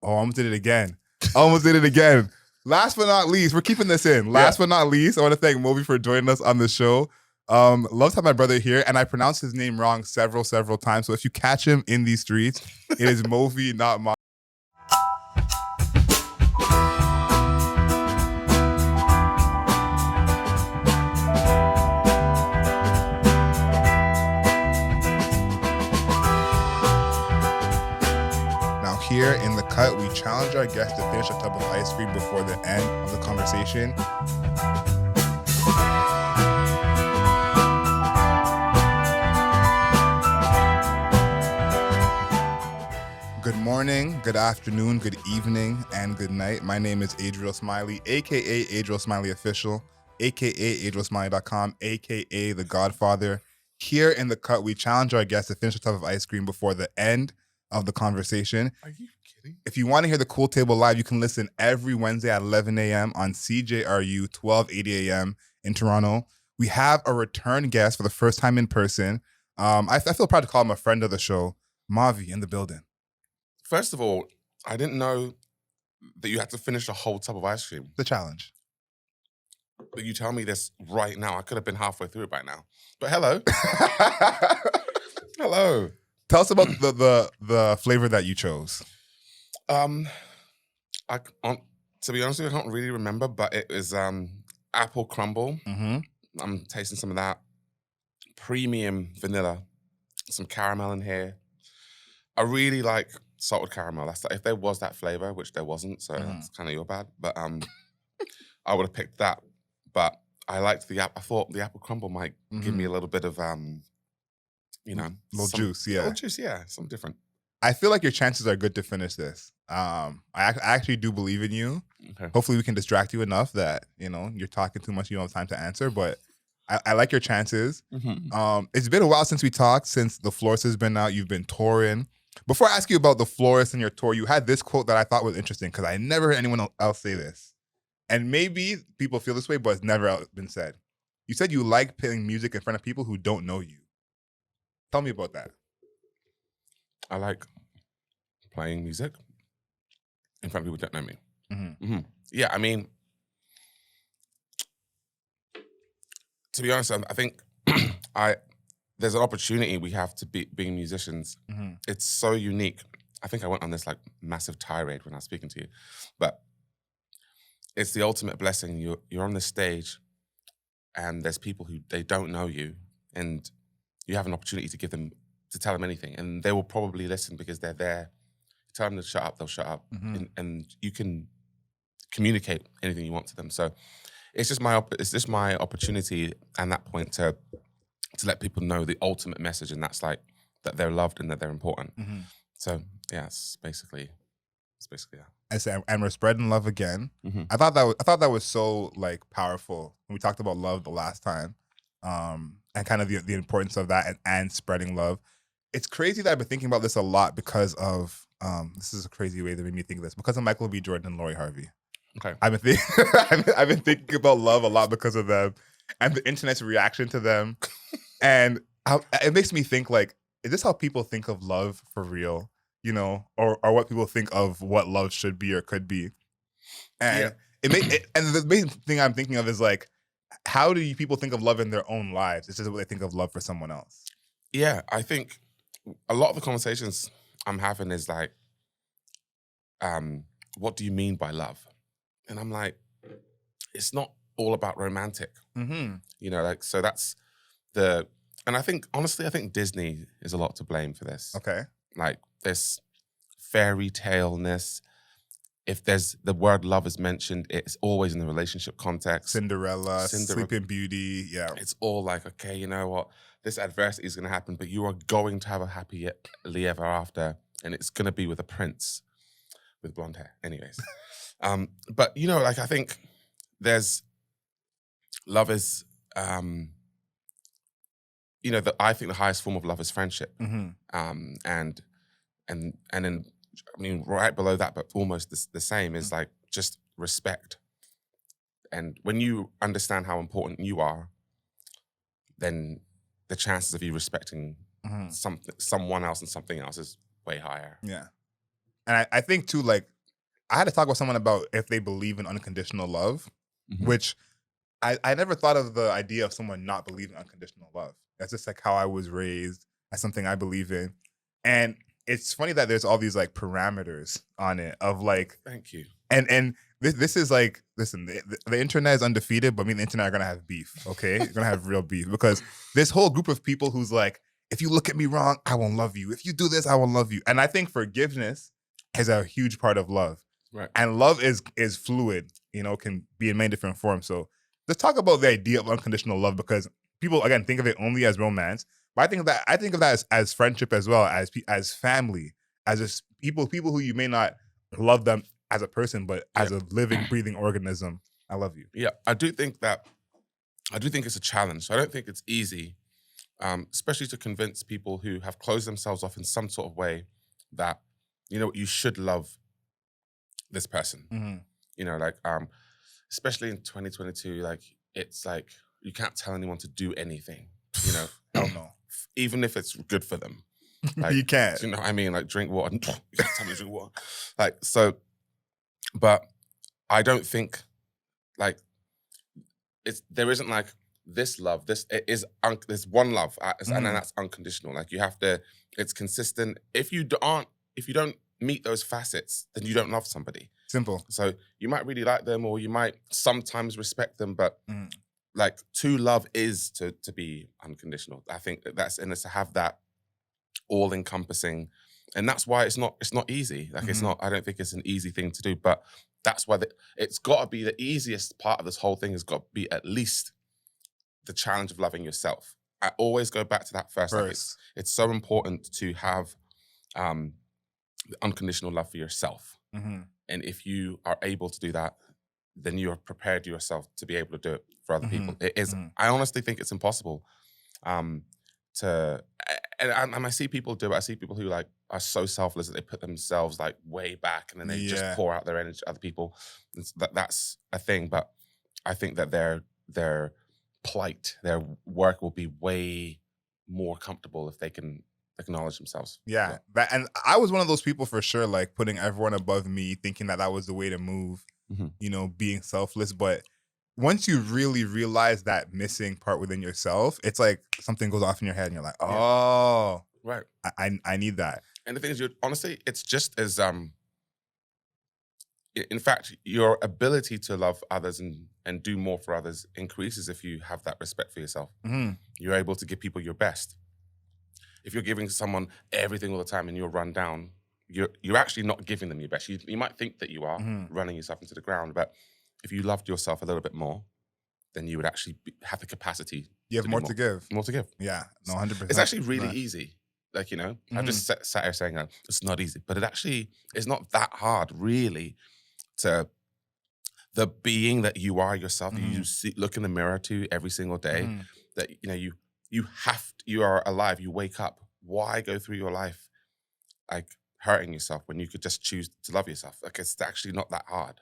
Oh, almost did it again. Almost did it again. Last but not least, we're keeping this in. Last but not least, I want to thank Mauvey for joining us on the show. Love to have my brother here, and I pronounced his name wrong several times. So if you catch him in these streets, it is Mauvey, not Mauvey. Here in the cut, we challenge our guests to finish a tub of ice cream before the end of the conversation. Good morning, good afternoon, good evening, and good night. My name is Adriel Smiley, aka Adriel Smiley Official, aka AdrielSmiley.com, aka The Godfather. Here in the cut, we challenge our guests to finish a tub of ice cream before the end of the conversation. Are you kidding? If you want to hear the Cool Table live, you can listen every Wednesday at 11 a.m. on CJRU, 1280 a.m. in Toronto. We have a return guest for the first time in person. I feel proud to call him a friend of the show, Mauvey, in the building. First of all, I didn't know that you had to finish a whole tub of ice cream. The challenge. But you tell me this right now. I could have been halfway through it by now. But hello. Hello. Tell us about the flavor that you chose. To be honest with you, I can't really remember, but it was apple crumble. Mm-hmm. I'm tasting some of that. Premium vanilla. Some caramel in here. I really like salted caramel. If there was that flavor, which there wasn't, so that's kind of your bad. But I would have picked that. But I liked I thought the apple crumble might give me a little bit of little juice, something different. I feel like your chances are good to finish this. I actually do believe in you. Okay. Hopefully we can distract you enough that, you're talking too much, you don't have time to answer, but I like your chances. Mm-hmm. It's been a while since we talked, since The Florist has been out, you've been touring. Before I ask you about The Florist and your tour, you had this quote that I thought was interesting because I never heard anyone else say this. And maybe people feel this way, but it's never been said. You said you like playing music in front of people who don't know you. Tell me about that. I like playing music in front of people who don't know me. Mm-hmm. Mm-hmm. Yeah, I mean, to be honest, I think there's an opportunity we have to being musicians. Mm-hmm. It's so unique. I think I went on this massive tirade when I was speaking to you, but it's the ultimate blessing. You're on the stage, and there's people who they don't know you, and you have an opportunity to tell them anything, and they will probably listen because they're there. You tell them to shut up, they'll shut up, and you can communicate anything you want to them. So it's just my opportunity at that point to let people know the ultimate message, and that's that they're loved and that they're important. Mm-hmm. So yeah, it's basically that. And we're spreading love again. Mm-hmm. I thought that was so powerful when we talked about love the last time. And kind of the importance of that and spreading love. It's crazy that I've been thinking about this a lot because of, this is a crazy way that made me think of this, because of Michael B. Jordan and Lori Harvey. Okay. I've been thinking about love a lot because of them and the internet's reaction to them. And it makes me think is this how people think of love for real? Or what people think of what love should be or could be. And and the main thing I'm thinking of is how do people think of love in their own lives? It's just what they think of love for someone else. Yeah, I think a lot of the conversations I'm having is what do you mean by love? And I'm like, it's not all about romantic. Mm-hmm. So that's and I think, honestly, Disney is a lot to blame for this. Okay. This fairy tale-ness. If the word love is mentioned, it's always in the relationship context. Cinderella, Sleeping Beauty, yeah. It's all okay, you know what? This adversity is going to happen, but you are going to have a happily ever after, and it's going to be with a prince with blonde hair. Anyways. But, I think love is, I think the highest form of love is friendship. Mm-hmm. And then, right below that, but almost the same is just respect. And when you understand how important you are, then the chances of you respecting someone else and something else is way higher. Yeah. And I think too, I had to talk with someone about if they believe in unconditional love, Mhm. which I never thought of the idea of someone not believing unconditional love. That's just like how I was raised. That's something I believe in. And it's funny that there's all these like parameters on it of like, Thank you. and this is like, listen, the internet is undefeated, but me and the internet are gonna have beef. Okay, you're gonna have real beef because this whole group of people who's like, if you look at me wrong, I won't love you. If you do this, I will love you. And I think forgiveness is a huge part of love. Right. And love is fluid. Can be in many different forms. So let's talk about the idea of unconditional love because people again think of it only as romance, but I think of that as friendship as well, as family, as just people who you may not love them as a person, but as a living, breathing organism. I love you. Yeah, I do think it's a challenge. I don't think it's easy, especially to convince people who have closed themselves off in some sort of way that, you should love this person. Mm-hmm. Especially in 2022, it's like you can't tell anyone to do anything, Hell no. even if it's good for them. You can't. Do you know what I mean? Like drink water. You can't tell me to drink water. But I don't think there isn't like this love. There's one love, and then that's unconditional. Like you have to. It's consistent. If you don't meet those facets, then you don't love somebody. Simple. So you might really like them, or you might sometimes respect them, but to love is to be unconditional. I think that's and it's to have that all encompassing, and that's why it's not easy. Like it's not. I don't think it's an easy thing to do, but that's why it's got to be the easiest part of this whole thing. Has got to be at least the challenge of loving yourself. I always go back to that first. Like it's so important to have the unconditional love for yourself. And if you are able to do that, then you have prepared yourself to be able to do it for other people. It is. I honestly think it's impossible and I see people do it. I see people who like are so selfless that they put themselves like way back and then they just pour out their energy to other people. That's a thing, but I think that their plight, their work will be way more comfortable if they can acknowledge themselves. Yeah. And I was one of those people for sure, like putting everyone above me, thinking that was the way to move, being selfless. But once you really realize that missing part within yourself, it's like something goes off in your head and you're like, oh, right. I need that. And the thing is, honestly, it's just as, in fact, your ability to love others and do more for others increases if you have that respect for yourself. You're able to give people your best. If you're giving someone everything all the time and you're run down, you're actually not giving them your best. You might think that you are running yourself into the ground, but if you loved yourself a little bit more, then you would actually have the capacity. You have more to give. More to give. Yeah, no, 100%. It's actually really easy. Like, I've just sat here saying it's not easy, but it actually is not that hard, really, to the being that you are yourself, that you look in the mirror to every single day, that, you are alive, you wake up. Why go through your life like hurting yourself when you could just choose to love yourself? Like it's actually not that hard.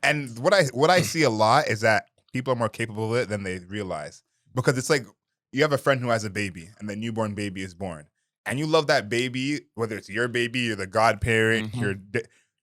And what I see a lot is that people are more capable of it than they realize. Because it's like you have a friend who has a baby and the newborn baby is born. And you love that baby, whether it's your baby, you're the godparent,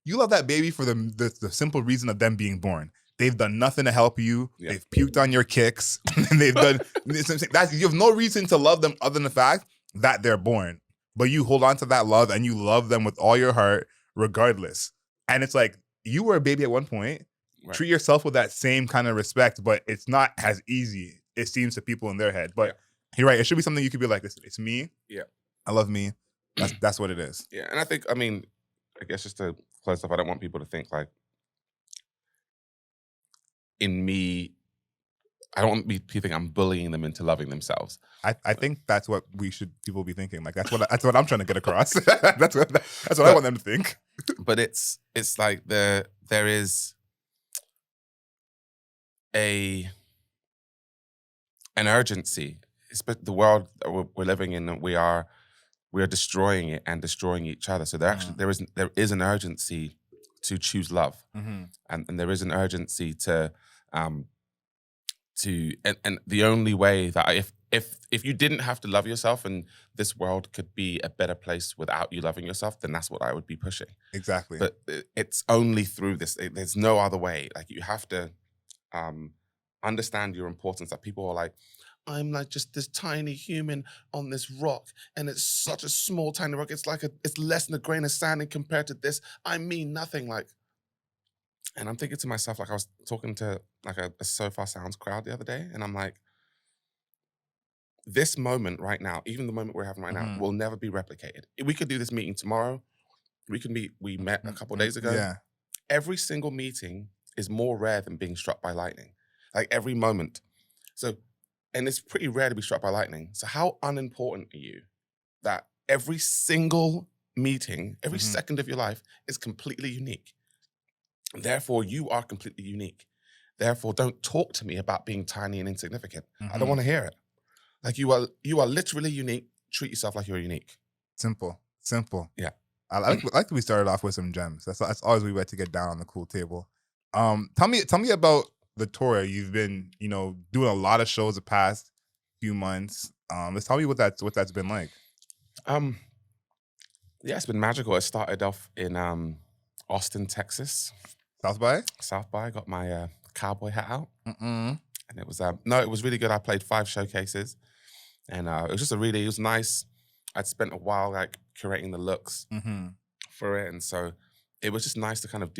you love that baby for the simple reason of them being born. They've done nothing to help you. Yeah. They've puked on your kicks. And they've done you have no reason to love them other than the fact that they're born. But you hold on to that love and you love them with all your heart, regardless. And it's like you were a baby at one point. Right. Treat yourself with that same kind of respect, but it's not as easy, it seems to people in their head. But you're right. It should be something you could be like, listen, it's me. Yeah. I love me. That's what it is. Yeah. And I guess just to close off, I don't want people to think like, in me, I don't want people to think I'm bullying them into loving themselves. I think that's what people be thinking. Like that's what I'm trying to get across. that's what I want them to think. But it's like there is an urgency. It's the world that we're living in, we are destroying it and destroying each other. So there is an urgency to choose love, and there is an urgency to and the only way that if you didn't have to love yourself and this world could be a better place without you loving yourself, then that's what I would be pushing. Exactly. But it's only through this. There's no other way. Like you have to understand your importance. That people are like, I'm like just this tiny human on this rock, and it's such a small, tiny rock. It's like it's less than a grain of sand, and compared to this, I mean nothing. Like, and I'm thinking to myself, like I was talking to like a So Far Sounds crowd the other day, and I'm like, this moment right now, even the moment we're having right now, will never be replicated. We could do this meeting tomorrow. We met a couple days ago. Yeah. Every single meeting is more rare than being struck by lightning. Like every moment. So, and it's pretty rare to be struck by lightning. So how unimportant are you that every single meeting, every second of your life is completely unique? Therefore, you are completely unique. Therefore, don't talk to me about being tiny and insignificant. I don't want to hear it. Like you are literally unique. Treat yourself like you're unique. Simple. Yeah. I like that we started off with some gems. That's always we like to get down on the cool table. Tell me about the tour. You've been, doing a lot of shows the past few months. Let's tell me what that's been like. Yeah, it's been magical. It started off in Austin, Texas. South by? South by. Got my cowboy hat out. And it was it was really good. I played 5 showcases, and it was just it was nice. I'd spent a while like curating the looks for it, and so it was just nice to kind of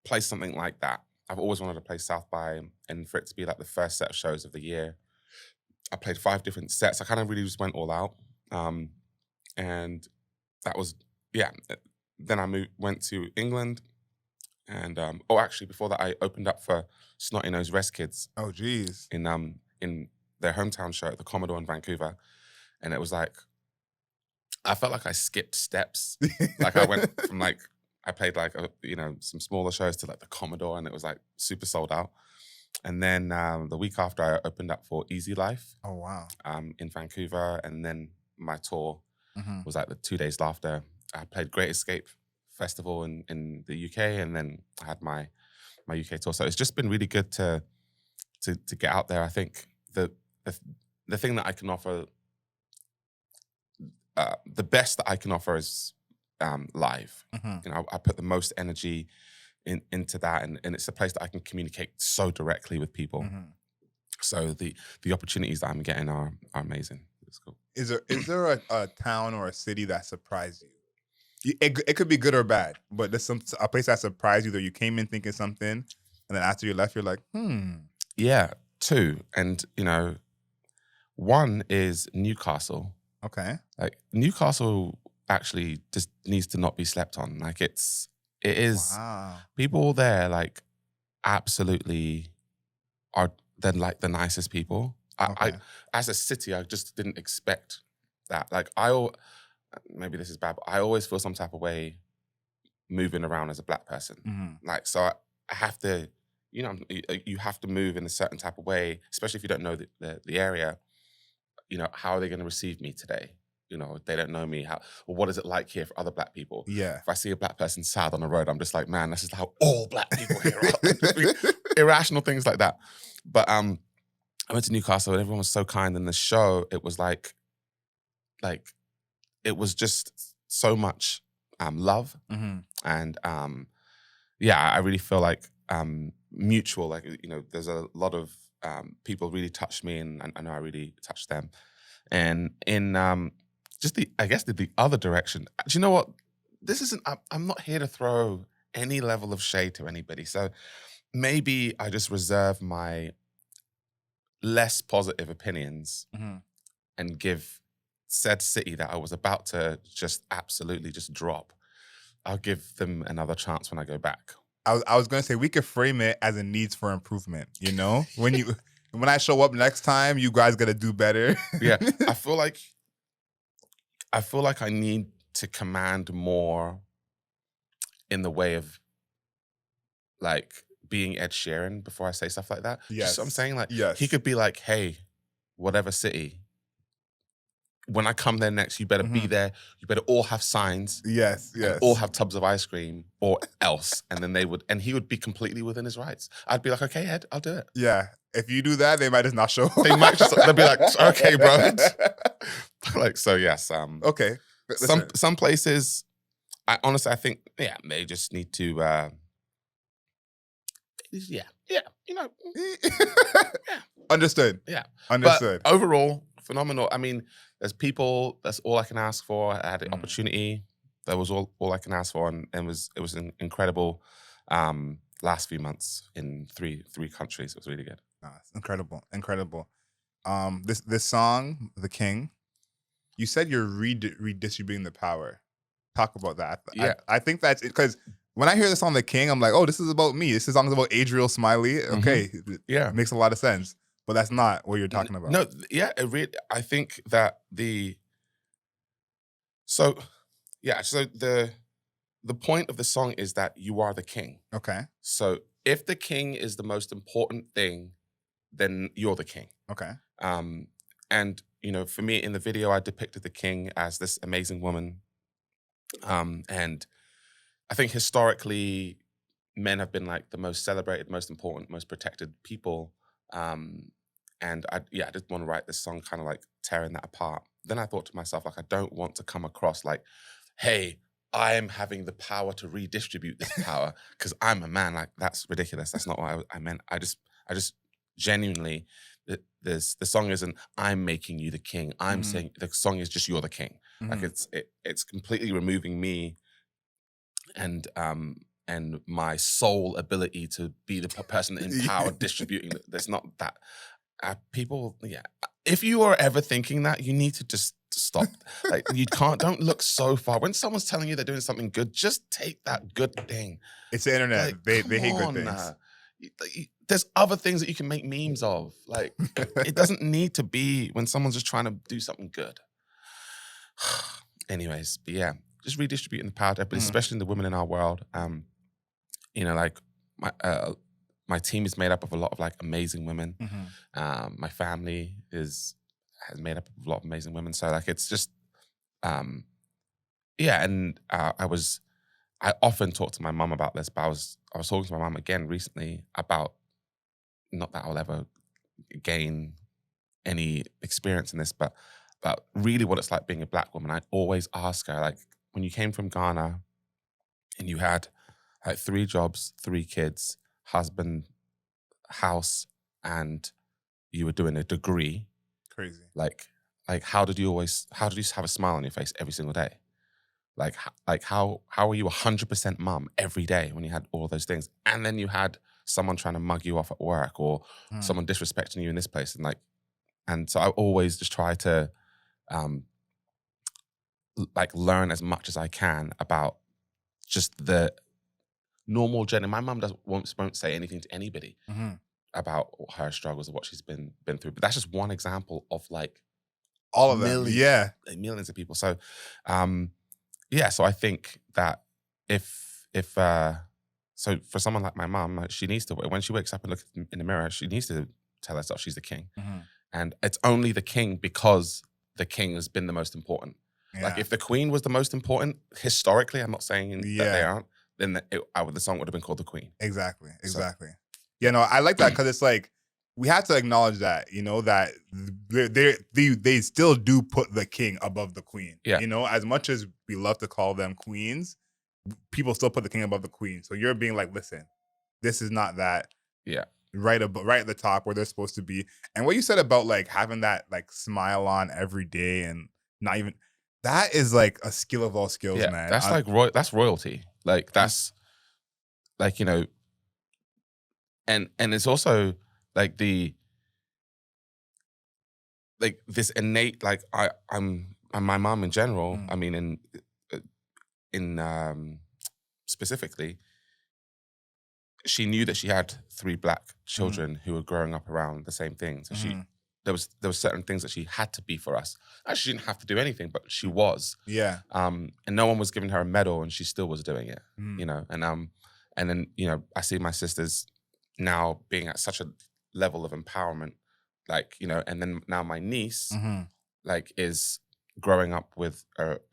play something like that. I've always wanted to play South by, and for it to be like the first set of shows of the year. I played 5 different sets. I kind of really just went all out, and that was Then I went to England, and actually before that I opened up for Snotty Nose Rest Kids. Oh geez. In their hometown show at the Commodore in Vancouver, and it was like I felt like I skipped steps. Like I went from like I played like some smaller shows to like the Commodore, and it was like super sold out. And then the week after, I opened up for Easy Life. Oh wow. In Vancouver, and then my tour was like the 2 days after. I played Great Escape Festival in the UK, and then I had my UK tour. So it's just been really good to get out there. I think the thing that I can offer, the best that I can offer is live. I put the most energy into that, and it's a place that I can communicate so directly with people. So the opportunities that I'm getting are amazing. It's cool. Is there a town or a city that surprised you? It could be good or bad, but there's a place that surprised you that you came in thinking something, and then after you left, you're like, Yeah, 2. And, one is Newcastle. Okay. Like, Newcastle actually just needs to not be slept on. Like, it is. Wow. People there, like, absolutely they're like the nicest people. I as a city, I just didn't expect that. Like, maybe this is bad, but I always feel some type of way moving around as a Black person. Like, so I have to, you have to move in a certain type of way, especially if you don't know the area. How are they going to receive me today? If they don't know me, what is it like here for other Black people? Yeah. If I see a Black person sad on the road, I'm just like, man, this is how all Black people here are. Irrational things like that. But I went to Newcastle, and everyone was so kind. And the show, it was like it was just so much love. And I really feel like mutual. Like, there's a lot of people really touched me, and I know I really touched them. And in just the other direction, do you know what? This isn't, I'm not here to throw any level of shade to anybody. So maybe I just reserve my less positive opinions and give said city that I was about to just absolutely just drop. I'll give them another chance when I go back. I was going to say, we could frame it as a needs for improvement, when I show up next time, you guys got to do better. Yeah. I feel like I need to command more in the way of like being Ed Sheeran before I say stuff like that. Yes. So I'm saying, like, yes. He could be like, hey, whatever city, when I come there next, you better be there. You better all have signs. Yes, And all have tubs of ice cream or else. And then and he would be completely within his rights. I'd be like, okay, Ed, I'll do it. Yeah. If you do that, they might just not show. They'll be like, okay, bro. Like, so yes. Okay. Some places, I think, they just need to, you know. Understood. Yeah. Understood. But overall, phenomenal. I mean, there's people, that's all I can ask for. I had the opportunity. That was all I can ask for. And it was an incredible last few months in three countries. It was really good. It's incredible. Incredible. This song, The King, you said you're redistributing the power. Talk about that. Yeah. I think that's it, because when I hear the song The King, I'm like, oh, this is about me. This song is about Adriel Smiley. Okay. Yeah. It makes a lot of sense. But that's not what you're talking about. No, yeah, I think that so the point of the song is that you are the king. Okay. So if the king is the most important thing, then you're the king. Okay. And you know, for me in the video, I depicted the king as this amazing woman. And I think historically, men have been like the most celebrated, most important, most protected people. And I just want to write this song kind of like tearing that apart. Then I thought to myself, like, I don't want to come across like, hey, I am having the power to redistribute this power because I'm a man. Like, that's ridiculous. That's not what I meant. I just genuinely, the song isn't I'm making you the king. I'm saying the song is just you're the king. Like it's completely removing me and my sole ability to be the person in power distributing. There's not that. People, if you are ever thinking that, you need to just stop. Like, don't look so far. When someone's telling you they're doing something good, just take that good thing. It's the internet. Like, they hate good things. There's other things that you can make memes of. Like, it doesn't need to be when someone's just trying to do something good. Anyways, but yeah, just redistributing the power, but especially in the women in our world. You know, like my team is made up of a lot of like amazing women. My family has made up of a lot of amazing women. So like, it's just, and I often talk to my mum about this, but I was talking to my mum again recently about, not that I'll ever gain any experience in this, but really what it's like being a Black woman. I always ask her, like, when you came from Ghana and you had like 3 jobs, 3 kids, husband, house, and you were doing a degree. Crazy. Like how did you have a smile on your face every single day? Like how were you 100% mum every day when you had all those things? And then you had someone trying to mug you off at work or someone disrespecting you in this place. And so I always just try to like learn as much as I can about just the normal journey. My mum won't say anything to anybody about her struggles or what she's been through. But that's just one example of like all of them. Yeah. Millions of people. So so I think that if so for someone like my mum, she needs to, when she wakes up and looks in the mirror, she needs to tell herself she's the king. And it's only the king because the king has been the most important. Yeah. Like if the queen was the most important, historically, I'm not saying that they aren't, then the song would have been called The Queen. Exactly. So. Yeah, no, I like that because it's like, we have to acknowledge that, you know, that they still do put the king above the queen. Yeah. You know, as much as we love to call them queens, people still put the king above the queen. So you're being like, listen, this is not that. Yeah. Right at the top where they're supposed to be. And what you said about like having that like smile on every day and not even, that is like a skill of all skills, man. That's like that's royalty. Like that's like, you know, and it's also like this innate, like I'm my mom in general, I mean in specifically, she knew that she had 3 Black children who were growing up around the same thing. So there was certain things that she had to be for us. She didn't have to do anything, but she was. Yeah. And no one was giving her a medal, and she still was doing it. You know, and then, you know, I see my sisters now being at such a level of empowerment, like, you know, and then now my niece like is growing up with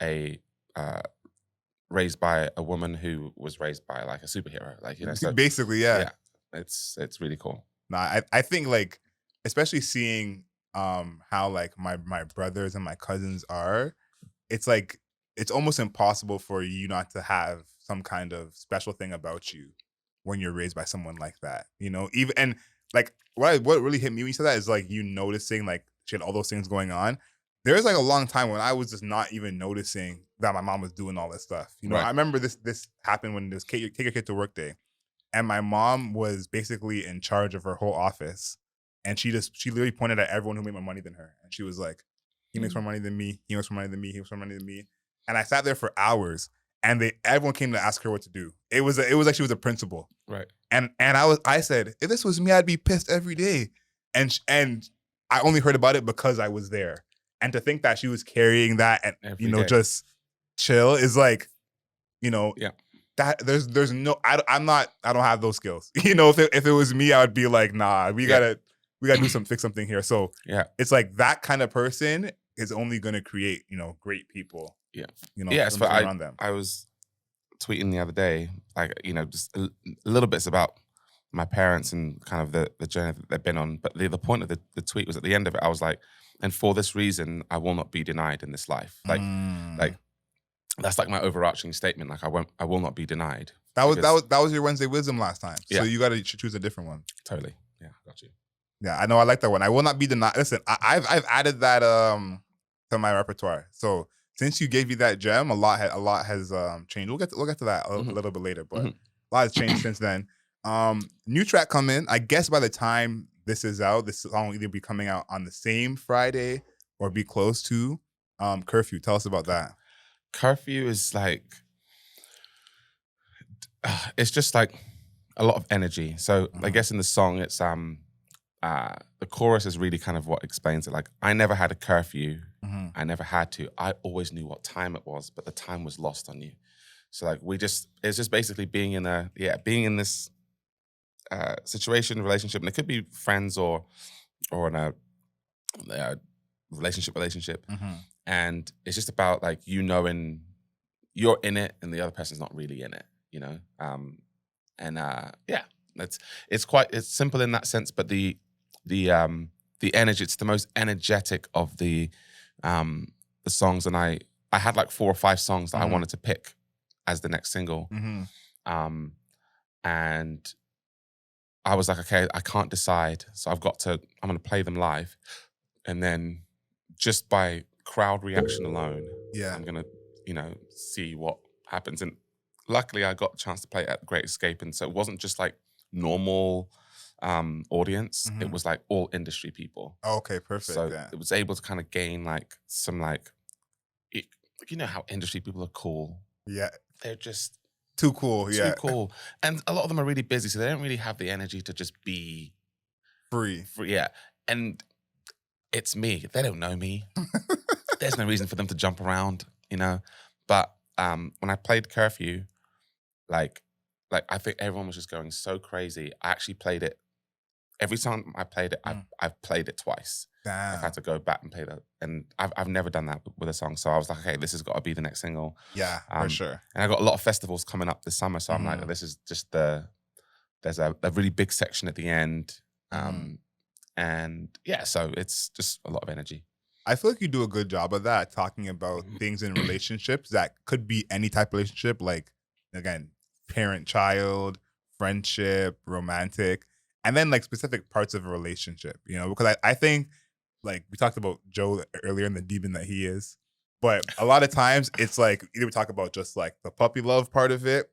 a raised by a woman who was raised by like a superhero, like, you know, so Basically, yeah. yeah, it's really cool. Nah, I think like, especially seeing how like my brothers and my cousins are, it's like it's almost impossible for you not to have some kind of special thing about you when you're raised by someone like that. You know, even and like what really hit me when you said that is like you noticing like she had all those things going on. There's like a long time when I was just not even noticing that my mom was doing all this stuff. You know, Right. I remember this happened when this take your kid to work day, and my mom was basically in charge of her whole office, and she literally pointed at everyone who made more money than her, and she was like, he makes more money than me, he makes more money than me, he makes more money than me. And I sat there for hours, and everyone came to ask her what to do. It was like she was a principal. Right. And I said, if this was me, I'd be pissed every day. And I only heard about it because I was there. And to think that she was carrying that and Every you know day. just chill is like, you know, Yeah. that there's no I don't have those skills. You know, if it was me, I would be like, nah, we gotta fix something here. So Yeah. it's like that kind of person is only gonna create, you know, great people. Yeah. You know, Yeah. So around them. I was tweeting the other day, like, you know, just little bits about my parents and kind of the journey that they've been on. But the point of the tweet was at the end of it, I was like, and for this reason, I will not be denied in this life. Like that's like my overarching statement. Like I will not be denied. That was your Wednesday wisdom last time. So Yeah. you gotta choose a different one. Totally. Yeah, got you. Yeah, I know. I like that one. I will not be denied. Listen, I've added that to my repertoire. So since you gave me that gem, a lot has changed. We'll get to that a little bit later, but a lot has changed since then. New track coming. I guess by the time this is out, this song will either be coming out on the same Friday or be close to. Curfew. Tell us about that. Curfew is like, it's just like a lot of energy. So I guess in the song, it's the chorus is really kind of what explains it. Like, I never had a curfew. I never had to. I always knew what time it was, but the time was lost on you. So like it's just basically being in this situation, relationship, and it could be friends or in a relationship. And it's just about like, you knowing you're in it and the other person's not really in it, you know? It's simple in that sense, but the energy, it's the most energetic of the songs. And I had like 4 or 5 songs that I wanted to pick as the next single. And I was like, okay, I can't decide. So I'm going to play them live. And then just by crowd reaction alone, I'm going to, you know, see what happens. And luckily I got a chance to play it at the Great Escape. And so it wasn't just like normal audience. It was like all industry people. Okay, perfect. So it was able to kind of gain like some like, you know how industry people are cool. Yeah. They're just too cool. Too cool. And a lot of them are really busy, so they don't really have the energy to just be free. Yeah. And it's me. They don't know me. There's no reason for them to jump around, you know? But when I played Curfew, like I think everyone was just going so crazy. I actually played it. Every time I played it, I've played it twice. Damn. I've had to go back and play that. And I've never done that with a song. So I was like, okay, this has got to be the next single. Yeah, for sure. And I got a lot of festivals coming up this summer. So I'm like, this is just there's a really big section at the end. And yeah, so it's just a lot of energy. I feel like you do a good job of that, talking about things in relationships that could be any type of relationship, like, again, parent-child, friendship, romantic, and then like specific parts of a relationship, you know, because I think, like we talked about Joe earlier and the demon that he is, but a lot of times it's like either we talk about just like the puppy love part of it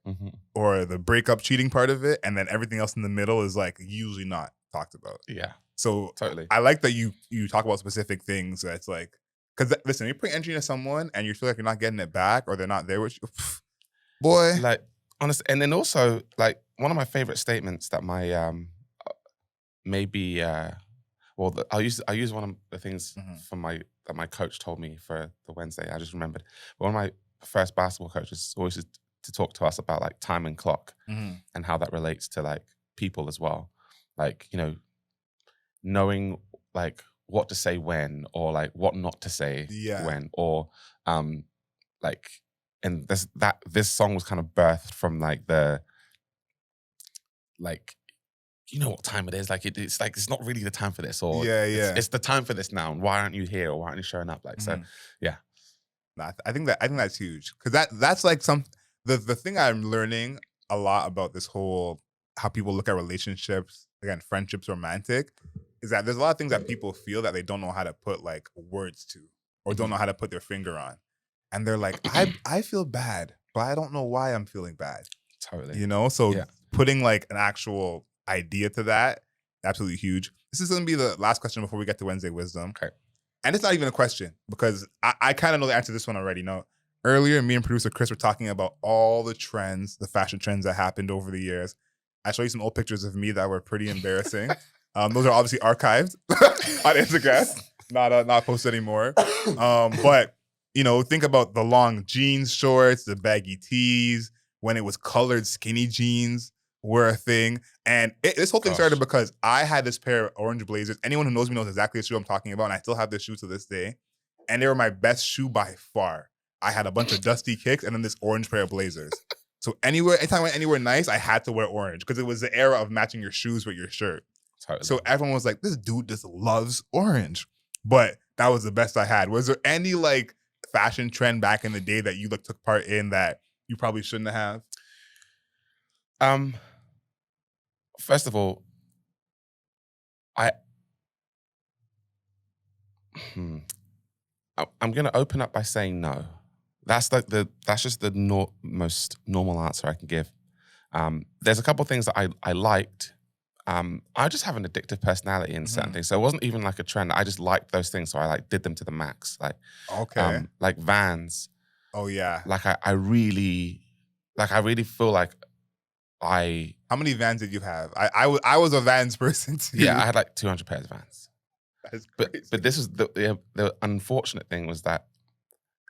or the breakup cheating part of it, and then everything else in the middle is like usually not talked about. Yeah. So totally. I like that you talk about specific things that's like, because listen, you put energy into someone and you feel like you're not getting it back or they're not there with you, boy. Like, honestly, and then also like one of my favorite statements that my I'll use one of the things from that my coach told me for the Wednesday. I just remembered one of my first basketball coaches always used to talk to us about like time and clock and how that relates to like people as well. Like, you know, knowing like what to say when, or like what not to say when, or like, and this song was kind of birthed from like like, you know what time it is, like it's like it's not really the time for this, or it's the time for this now, and why aren't you here, or why aren't you showing up, like so yeah. I think that's huge, because that's like the thing I'm learning a lot about this whole how people look at relationships, again, friendships, romantic, is that there's a lot of things that people feel that they don't know how to put like words to, or don't know how to put their finger on, and they're like, I feel bad, but I don't know why I'm feeling bad. Totally. You know, so putting like an actual idea to that, absolutely huge. This is going to be the last question before we get to Wednesday Wisdom. Okay. And it's not even a question, because I kind of know the answer to this one already. No, earlier, me and producer Chris were talking about all the trends, the fashion trends that happened over the years. I showed you some old pictures of me that were pretty embarrassing. Those are obviously archived on Instagram, not posted anymore. But you know, think about the long jeans shorts, the baggy tees, when it was colored skinny jeans were a thing. And this whole thing started because I had this pair of orange blazers. Anyone who knows me knows exactly the shoe I'm talking about, and I still have this shoe to this day. And they were my best shoe by far. I had a bunch of dusty kicks and then this orange pair of blazers. So anytime I went anywhere nice, I had to wear orange, because it was the era of matching your shoes with your shirt. Totally. So everyone was like, this dude just loves orange. But that was the best I had. Was there any like fashion trend back in the day that you like took part in that you probably shouldn't have? First of all, I'm going to open up by saying no. That's just the most normal answer I can give. There's a couple of things that I liked. I just have an addictive personality in certain things, so it wasn't even like a trend. I just liked those things, so I like did them to the max. Like like Vans. Oh yeah. Like I really feel like How many Vans did you have? I was a Vans person too. Yeah, I had like 200 pairs of Vans. That's crazy. But this is the unfortunate thing was that,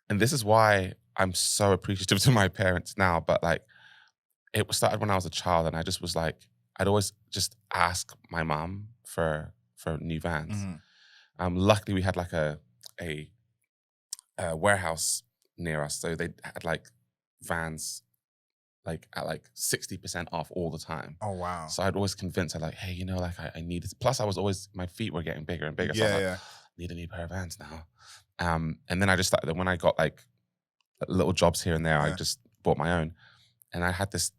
and this is why I'm so appreciative to my parents now, but like it started when I was a child, and I just was like, I'd always just ask my mom for new Vans. Luckily, we had like a warehouse near us, so they had like Vans like at like 60% off all the time. Oh wow! So I'd always convince her like, hey, you know, like I need it. Plus, I was always, my feet were getting bigger and bigger. So I was like, need a new pair of Vans now. And then I just started, when I got like little jobs here and there, I just bought my own, and I had this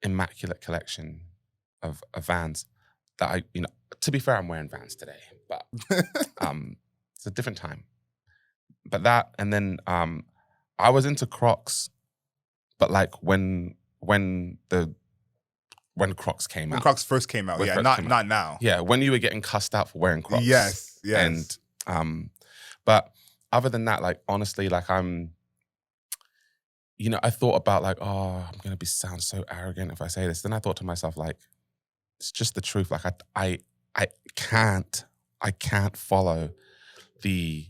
immaculate collection of Vans that I, you know, to be fair, I'm wearing Vans today, but it's a different time. But that, and then I was into Crocs, but like when Crocs came out. When Crocs first came out, not now. Yeah, when you were getting cussed out for wearing Crocs. Yes. And but other than that, like honestly, like you know, I thought about like, oh, I'm gonna sound so arrogant if I say this. Then I thought to myself, like, it's just the truth. Like I can't follow the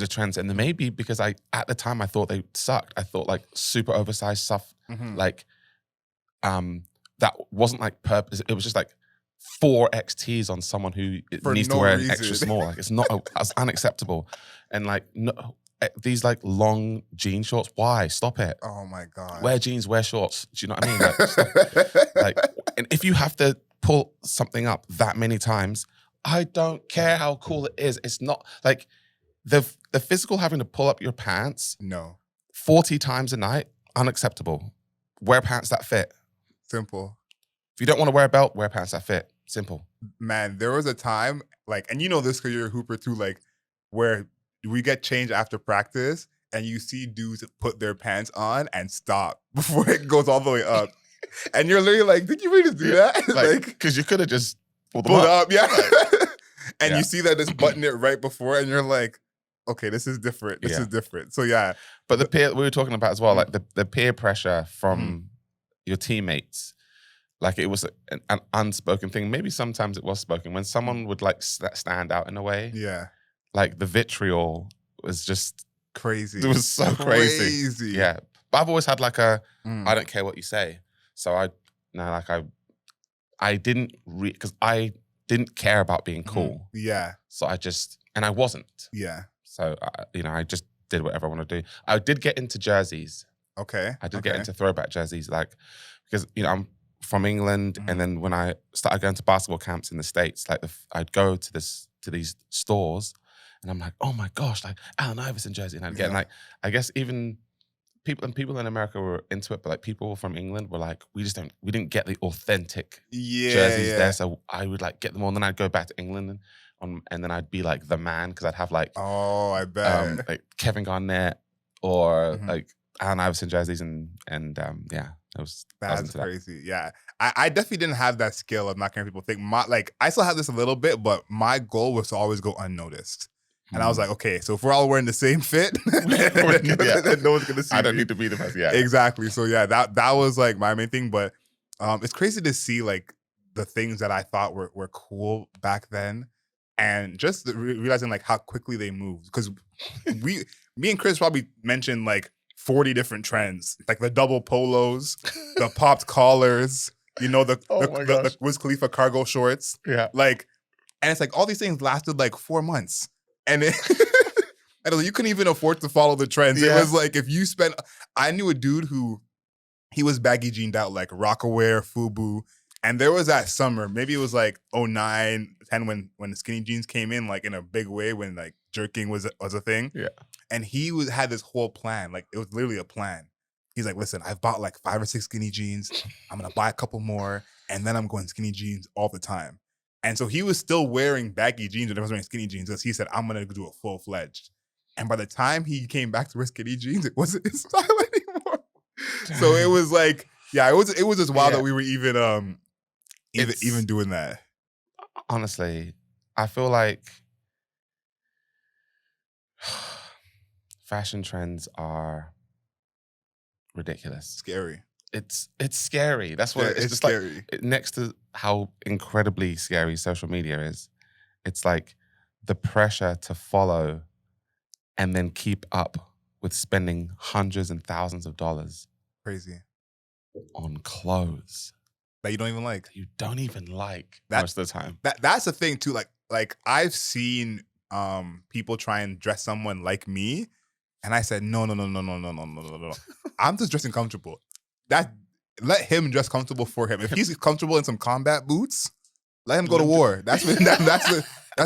trends, and maybe because at the time I thought they sucked. I thought like super oversized stuff, like that wasn't like purpose. It was just like 4 XTs on someone who needs to wear an extra small. Like it's not, it's unacceptable. And like these like long jean shorts. Why? Stop it. Oh my God. Wear jeans, wear shorts. Do you know what I mean? Like, and if you have to pull something up that many times, I don't care how cool it is. It's not like the physical having to pull up your pants 40 times a night, unacceptable. Wear pants that fit. Simple. If you don't want to wear a belt, wear pants that fit. Simple. Man, there was a time, like, and you know this because you're a hooper too, like, where we get changed after practice and you see dudes put their pants on and stop before it goes all the way up. And you're literally like, did you really just do that? Like, because you could have just pulled it up. Yeah. And you see that just button it right before, and you're like, okay, this is different. This is different. So yeah. But the peer, we were talking about as well, like the peer pressure from your teammates. Like it was an unspoken thing. Maybe sometimes it was spoken. When someone would like stand out in a way. Yeah. Like the vitriol was just crazy. It was so crazy. Yeah. But I've always had like I don't care what you say. So I didn't because I didn't care about being cool. Yeah. So I wasn't. Yeah. So, I just did whatever I want to do. I did get into jerseys. Okay. I did get into throwback jerseys, because, I'm from England. And then when I started going to basketball camps in the States, I'd go to these stores and I'm like, oh my gosh, like Allen Iverson jersey. And I'd get I guess even people in America were into it, but like people from England were like, we didn't get the authentic jerseys there. So I would like get them on. Then I'd go back to England and then I'd be like the man, because I'd have like, oh, I bet, like Kevin Garnett or like Allen Iverson jerseys and that's crazy. Yeah, I definitely didn't have that skill of not caring people think. I still have this a little bit, but my goal was to always go unnoticed. And I was like, okay, so if we're all wearing the same fit, then no one's gonna see. I don't need to be the best. Yeah, exactly. So yeah, that was like my main thing. But it's crazy to see like the things that I thought were cool back then, and just realizing like how quickly they moved. Because me and Chris probably mentioned like 40 different trends, like the double polos, the popped collars, the Wiz Khalifa cargo shorts. Yeah. Like, and it's like all these things lasted like 4 months. And you couldn't even afford to follow the trends. Yeah. It was like if you spent, I knew a dude who, he was baggy jeaned out, like Rockaware, FUBU. And there was that summer, maybe it was like 09, 10 when the skinny jeans came in like in a big way, when like jerking was a thing. Yeah. And he had this whole plan. Like it was literally a plan. He's like, listen, I've bought like 5 or 6 skinny jeans. I'm going to buy a couple more. And then I'm going skinny jeans all the time. And so he was still wearing baggy jeans when he was wearing skinny jeans, because he said, I'm going to do it full-fledged. And by the time he came back to wear skinny jeans, it wasn't his style anymore. So it was like, yeah, it was just wild that we were even doing that. Honestly, I feel like fashion trends are ridiculous. Scary. It's scary. That's what it's just scary. Like, next to how incredibly scary social media is, it's like the pressure to follow and then keep up with spending hundreds and thousands of dollars. Crazy. On clothes that you don't even like. Most of the time. That's the thing too. Like I've seen people try and dress someone like me, and I said no. I'm just dressing comfortable. Let him dress comfortable for him. If he's comfortable in some combat boots, let him go to war. That's what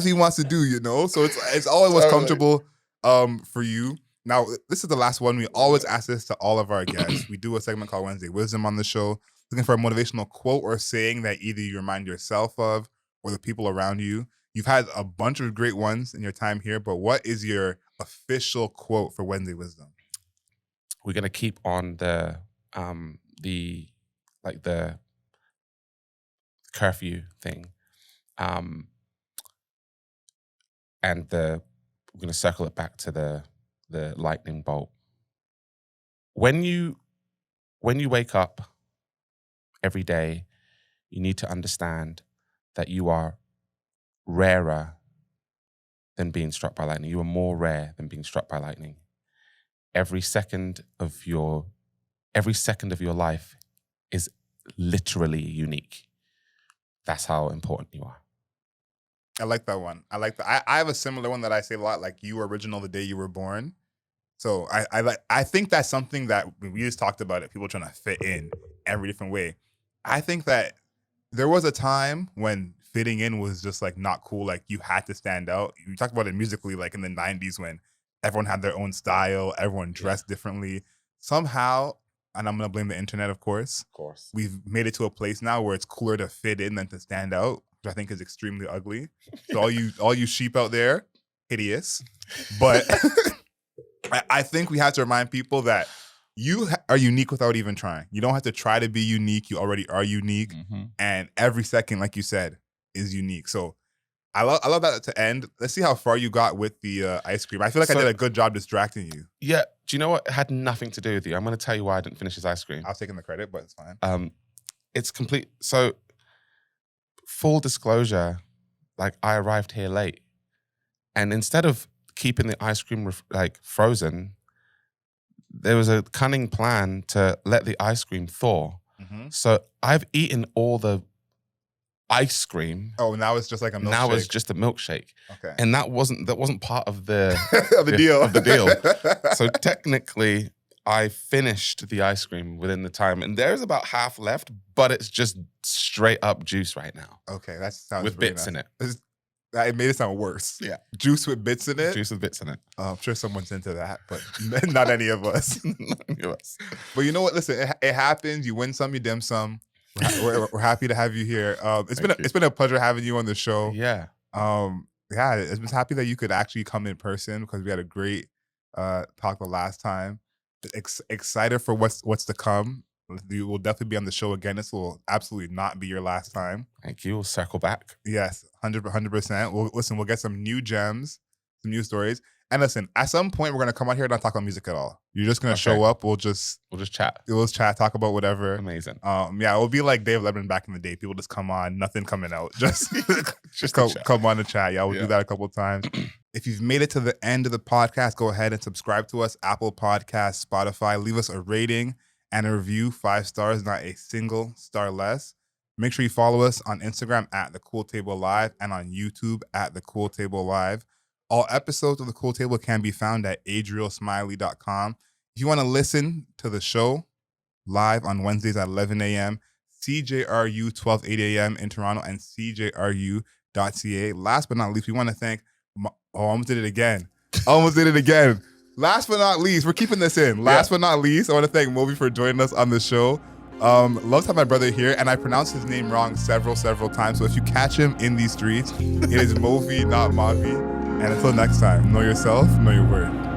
he wants to do, So it's always what's comfortable for you. Now, this is the last one. We always ask this to all of our guests. We do a segment called Wednesday Wisdom on the show, looking for a motivational quote or saying that either you remind yourself of or the people around you. You've had a bunch of great ones in your time here, but what is your official quote for Wednesday Wisdom? We're gonna keep on the curfew thing, and we're gonna circle it back to the lightning bolt. When you wake up every day, you need to understand that you are rarer than being struck by lightning. You are more rare than being struck by lightning. Every second of your life is literally unique. That's how important you are. I like that one. I like that. I have a similar one that I say a lot, like you were original the day you were born. So I think that's something that we just talked about it, people trying to fit in every different way. I think that there was a time when fitting in was just like not cool. Like you had to stand out. You talked about it musically, like in the 90s when everyone had their own style, everyone dressed differently. Somehow, and I'm going to blame the internet, of course. We've made it to a place now where it's cooler to fit in than to stand out, which I think is extremely ugly. So all you sheep out there, hideous. But I think we have to remind people that you are unique without even trying. You don't have to try to be unique. You already are unique. Mm-hmm. And every second, like you said, is unique. So I love that to end. Let's see how far you got with the ice cream. I feel like I did a good job distracting you. Yeah. Do you know what? It had nothing to do with you. I'm going to tell you why I didn't finish his ice cream. I was taking the credit, but it's fine. It's complete. So full disclosure, like I arrived here late. And instead of keeping the ice cream frozen, there was a cunning plan to let the ice cream thaw. Mm-hmm. So I've eaten all the ice cream. Oh, now it's just like a milkshake. Now it's just a milkshake. Okay. And that wasn't part of the of the deal. Of the deal. So technically, I finished the ice cream within the time, and there's about half left, but it's just straight up juice right now. Okay, that sounds with really bits nice. in it. It made it sound worse. Yeah. Juice with bits in it? Juice with bits in it. I'm sure someone's into that, but not any of us. Not any of us. But you know what? Listen, it happens. You win some, you dim some. We're happy to have you here. It's been a pleasure having you on the show. Yeah. Yeah, it's been happy that you could actually come in person because we had a great talk the last time. Excited for what's to come. You will definitely be on the show again. This will absolutely not be your last time. Thank you. We'll circle back. Yes, 100%. We'll get some new gems, some new stories. And listen, at some point we're gonna come out here and not talk about music at all. You're just gonna show up. We'll just chat. We'll just chat, talk about whatever. Amazing. Yeah, it will be like Dave Lebron back in the day. People just come on, nothing coming out. Just come on to chat. Yeah, we'll do that a couple of times. If you've made it to the end of the podcast, go ahead and subscribe to us. Apple Podcasts, Spotify. Leave us a rating and a review. 5 stars, not a single star less. Make sure you follow us on Instagram at The Cool Table Live and on YouTube at The Cool Table Live. All episodes of The Cool Table can be found at adrielsmiley.com. If you want to listen to the show live on Wednesdays at 11 a.m., CJRU 12:8 a.m. in Toronto and CJRU.ca. Last but not least, we want to thank I almost did it again. Last but not least, we're keeping this in. Last but not least, I want to thank Mauvey for joining us on the show. Love to have my brother here, and I pronounced his name wrong several times. So if you catch him in these streets, it is Mauvey, not Mauvey. And until next time, know yourself, know your word.